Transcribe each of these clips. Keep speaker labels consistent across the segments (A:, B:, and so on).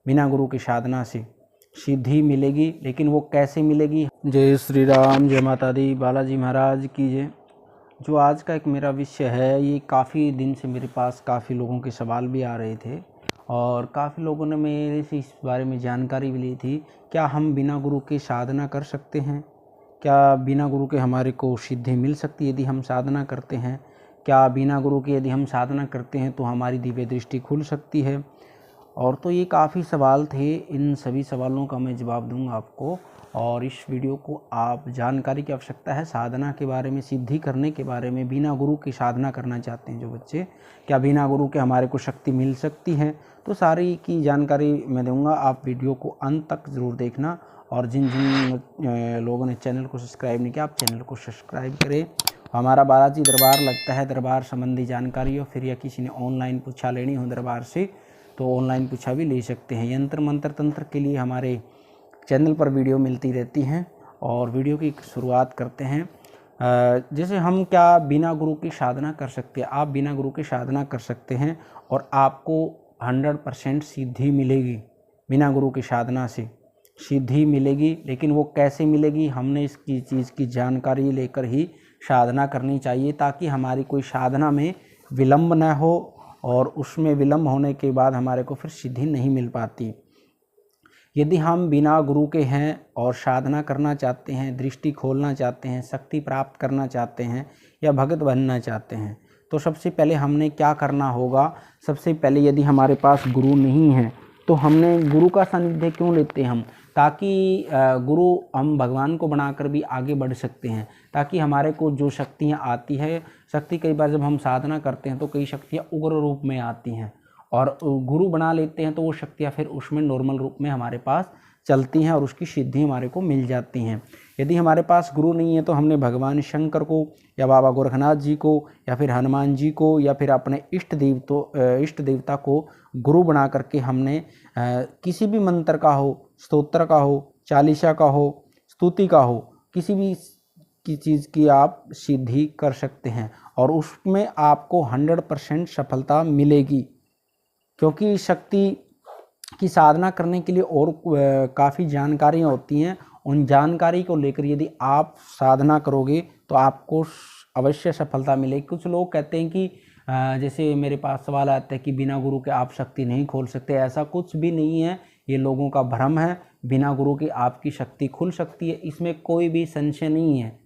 A: बिना गुरु की साधना से सिद्धि मिलेगी, लेकिन वो कैसे मिलेगी। जय श्री राम, जय माता दी, बालाजी महाराज की जय। जो आज का एक मेरा विषय है, ये काफ़ी दिन से मेरे पास काफ़ी लोगों के सवाल भी आ रहे थे और काफ़ी लोगों ने मेरे से इस बारे में जानकारी भी ली थी। क्या हम बिना गुरु के साधना कर सकते हैं? क्या बिना गुरु के हमारे को सिद्धि मिल सकती है यदि हम साधना करते हैं? क्या बिना गुरु के यदि हम साधना करते हैं तो हमारी दिव्य दृष्टि खुल सकती है? और तो ये काफ़ी सवाल थे, इन सभी सवालों का मैं जवाब दूंगा आपको। और इस वीडियो को आप जानकारी की आवश्यकता है साधना के बारे में, सिद्धि करने के बारे में। बिना गुरु की साधना करना चाहते हैं जो बच्चे, क्या बिना गुरु के हमारे को शक्ति मिल सकती है? तो सारी की जानकारी मैं दूंगा, आप वीडियो को अंत तक ज़रूर देखना। और जिन जिन लोगों ने चैनल को सब्सक्राइब नहीं किया, आप चैनल को सब्सक्राइब करें। हमारा बालाजी दरबार लगता है, दरबार संबंधी जानकारी हो फिर या किसी ने ऑनलाइन पूछा लेनी हो दरबार से तो ऑनलाइन पूछा भी ले सकते हैं। यंत्र मंत्र तंत्र के लिए हमारे चैनल पर वीडियो मिलती रहती हैं। और वीडियो की शुरुआत करते हैं। जैसे हम क्या बिना गुरु की साधना कर सकते हैं? आप बिना गुरु की साधना कर सकते हैं और आपको 100% सिद्धि मिलेगी। बिना गुरु की साधना से सिद्धि मिलेगी, लेकिन वो कैसे मिलेगी? हमने इसकी चीज़ की जानकारी लेकर ही साधना करनी चाहिए, ताकि हमारी कोई साधना में विलम्ब न हो और उसमें विलम्ब होने के बाद हमारे को फिर सिद्धि नहीं मिल पाती। यदि हम बिना गुरु के हैं और साधना करना चाहते हैं, दृष्टि खोलना चाहते हैं, शक्ति प्राप्त करना चाहते हैं या भगत बनना चाहते हैं, तो सबसे पहले हमने क्या करना होगा? सबसे पहले यदि हमारे पास गुरु नहीं है तो हमने गुरु का सानिध्य क्यों लेते हैं हम? ताकि गुरु हम भगवान को बनाकर भी आगे बढ़ सकते हैं, ताकि हमारे को जो शक्तियाँ आती है, शक्ति कई बार जब हम साधना करते हैं तो कई शक्तियाँ उग्र रूप में आती हैं और गुरु बना लेते हैं तो वो शक्तियाँ फिर उसमें नॉर्मल रूप में हमारे पास चलती हैं और उसकी सिद्धि हमारे को मिल जाती हैं। यदि हमारे पास गुरु नहीं है तो हमने भगवान शंकर को या बाबा गोरखनाथ जी को या फिर हनुमान जी को या फिर अपने इष्ट देवता को गुरु बना करके हमने किसी भी मंत्र का हो, स्तोत्र का हो, चालीसा का हो, स्तुति का हो, किसी भी की चीज़ की आप सिद्धि कर सकते हैं और उसमें आपको 100% सफलता मिलेगी। क्योंकि शक्ति की साधना करने के लिए और काफ़ी जानकारियाँ होती हैं। उन जानकारी को लेकर यदि आप साधना करोगे तो आपको अवश्य सफलता मिलेगी। कुछ लोग कहते हैं कि जैसे मेरे पास सवाल आता है कि बिना गुरु के आप शक्ति नहीं खोल सकते। ऐसा कुछ भी नहीं है, ये लोगों का भ्रम है। बिना गुरु के आपकी शक्ति खुल सकती है, इसमें कोई भी संशय नहीं है।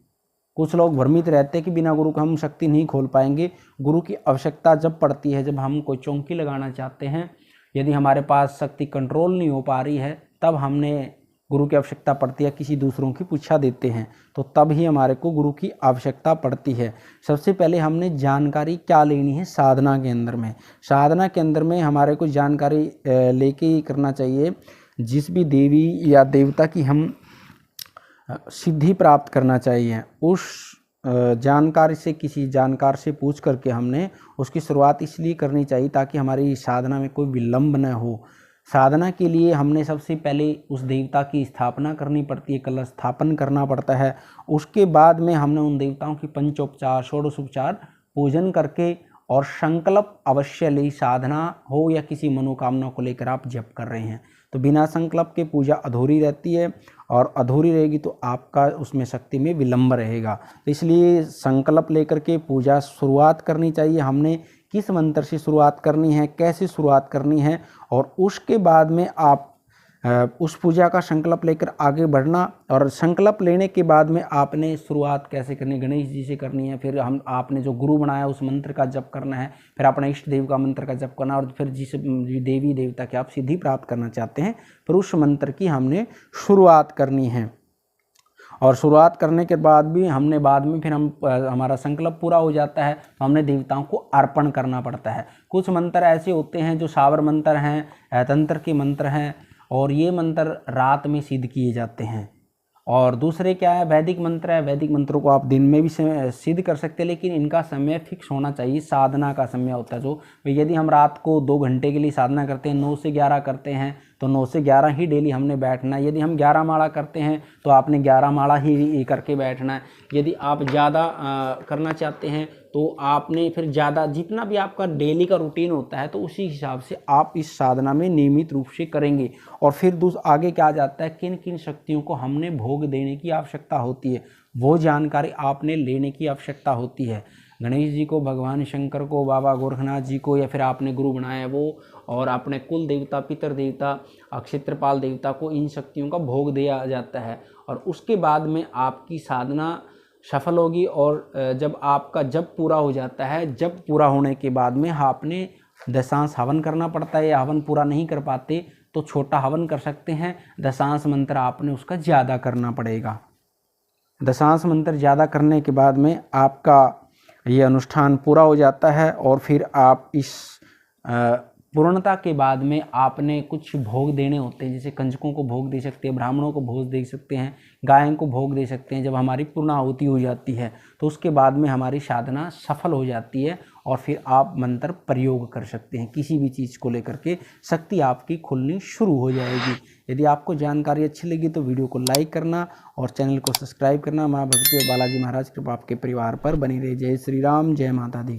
A: कुछ लोग भ्रमित रहते हैं कि बिना गुरु के हम शक्ति नहीं खोल पाएंगे। गुरु की आवश्यकता जब पड़ती है, जब हम कोई चौकी लगाना चाहते हैं, यदि हमारे पास शक्ति कंट्रोल नहीं हो पा रही है, तब हमने गुरु की आवश्यकता पड़ती है। किसी दूसरों की पूछा देते हैं तो तब ही हमारे को गुरु की आवश्यकता पड़ती है। सबसे पहले हमने जानकारी क्या लेनी है साधना के अंदर में? साधना के अंदर में हमारे को जानकारी लेके ही करना चाहिए। जिस भी देवी या देवता की हम सिद्धि प्राप्त करना चाहिए, उस जानकारी से, किसी जानकार से पूछ करके हमने उसकी शुरुआत इसलिए करनी चाहिए ताकि हमारी साधना में कोई विलंब न हो। साधना के लिए हमने सबसे पहले उस देवता की स्थापना करनी पड़ती है, कलश स्थापन करना पड़ता है। उसके बाद में हमने उन देवताओं की पंचोपचार, षोडशोपचार पूजन करके और संकल्प अवश्य ले। साधना हो या किसी मनोकामना को लेकर आप जप कर रहे हैं तो बिना संकल्प के पूजा अधूरी रहती है और अधूरी रहेगी तो आपका उसमें शक्ति में विलंब रहेगा। तो इसलिए संकल्प लेकर के पूजा शुरुआत करनी चाहिए। हमने किस मंत्र से शुरुआत करनी है, कैसे शुरुआत करनी है, और उसके बाद में आप उस पूजा का संकल्प लेकर आगे बढ़ना। और संकल्प लेने के बाद में आपने शुरुआत कैसे करनी, गणेश जी से करनी है, फिर आपने जो गुरु बनाया उस मंत्र का जप करना है, फिर अपने इष्ट देव का मंत्र का जप करना, और फिर जिस देवी देवता की आप सिद्धि प्राप्त करना चाहते हैं फिर उस मंत्र की हमने शुरुआत करनी है। और शुरुआत करने के बाद भी हमने बाद में फिर हमारा संकल्प पूरा हो जाता है तो हमने देवताओं को अर्पण करना पड़ता है। कुछ मंत्र ऐसे होते हैं जो सावर मंत्र हैं, तंत्र के मंत्र हैं, और ये मंत्र रात में सिद्ध किए जाते हैं। और दूसरे क्या है, वैदिक मंत्र है। वैदिक मंत्रों को आप दिन में भी सिद्ध कर सकते हैं, लेकिन इनका समय फिक्स होना चाहिए। साधना का समय होता है जो, यदि हम रात को 2 घंटे के लिए साधना करते हैं, 9 से 11 करते हैं, तो 9 से 11 ही डेली हमने बैठना है। यदि हम 11 माला करते हैं तो आपने 11 माला ही करके बैठना है। यदि आप ज़्यादा करना चाहते हैं तो आपने फिर ज़्यादा, जितना भी आपका डेली का रूटीन होता है तो उसी हिसाब से आप इस साधना में नियमित रूप से करेंगे। और फिर आगे क्या जाता है, किन किन शक्तियों को हमने भोग देने की आवश्यकता होती है, वो जानकारी आपने लेने की आवश्यकता होती है। गणेश जी को, भगवान शंकर को, बाबा गोरखनाथ जी को, या फिर आपने गुरु बनाया है वो, और अपने कुल देवता, पितर देवता, क्षेत्रपाल देवता को इन शक्तियों का भोग दिया जाता है। और उसके बाद में आपकी साधना सफल होगी। और जब आपका जप पूरा हो जाता है, जप पूरा होने के बाद में आपने दशांश हवन करना पड़ता है, या हवन पूरा नहीं कर पाते तो छोटा हवन कर सकते हैं। दशांश मंत्र आपने उसका ज़्यादा करना पड़ेगा। दशांश मंत्र ज़्यादा करने के बाद में आपका ये अनुष्ठान पूरा हो जाता है। और फिर आप इस पूर्णता के बाद में आपने कुछ भोग देने होते हैं, जैसे कंजकों को भोग दे सकते हैं, ब्राह्मणों को भोग दे सकते हैं, गायों को भोग दे सकते हैं। जब हमारी पूर्णाहुति हो जाती है तो उसके बाद में हमारी साधना सफल हो जाती है। और फिर आप मंत्र प्रयोग कर सकते हैं किसी भी चीज़ को लेकर के, शक्ति आपकी खुलनी शुरू हो जाएगी। यदि आपको जानकारी अच्छी लगी तो वीडियो को लाइक करना और चैनल को सब्सक्राइब करना। माँ भगवती और बालाजी महाराज कृपा आपके परिवार पर बनी रही। जय श्री राम, जय माता दी।